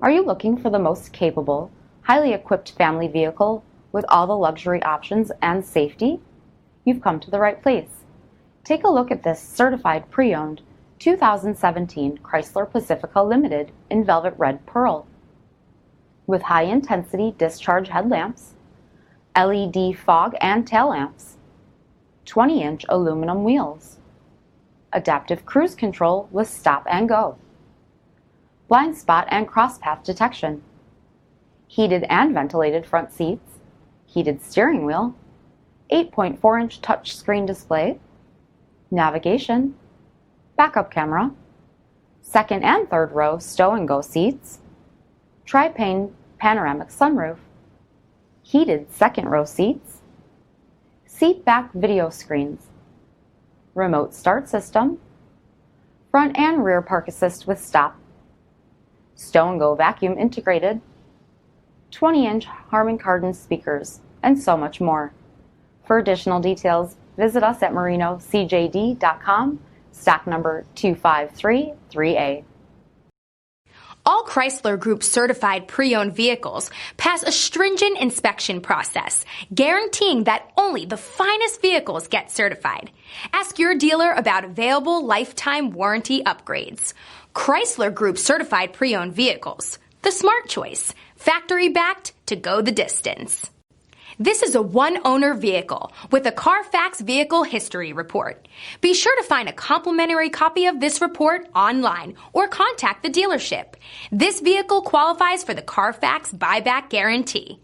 Are you looking for the most capable, highly equipped family vehicle with all the luxury options and safety? You've come to the right place. Take a look at this certified pre-owned 2017 Chrysler Pacifica Limited in velvet red pearl. With high-intensity discharge headlamps, LED fog and tail lamps, 20-inch aluminum wheels, adaptive cruise control with stop and go, blind spot and cross-path detection, heated and ventilated front seats, heated steering wheel, 8.4-inch touchscreen display, navigation, backup camera, second and third row stow and go seats, TRI-PANE panoramic sunroof, heated second row seats, seat back video screens, remote start system, front and rear park assist with stop, stow and go vacuum integrated, 20-inch HARMAN KARDON speakers, and so much more. For additional details, visit us at marinocjd.com, stock number 2533A. All Chrysler Group certified pre-owned vehicles pass a stringent inspection process, guaranteeing that only the finest vehicles get certified. Ask your dealer about available lifetime warranty upgrades. Chrysler Group certified pre-owned vehicles, the smart choice, factory backed to go the distance. This is a one-owner vehicle with a CARFAX vehicle history report. Be sure to find a complimentary copy of this report online or contact the dealership. This vehicle qualifies for the CARFAX buyback guarantee.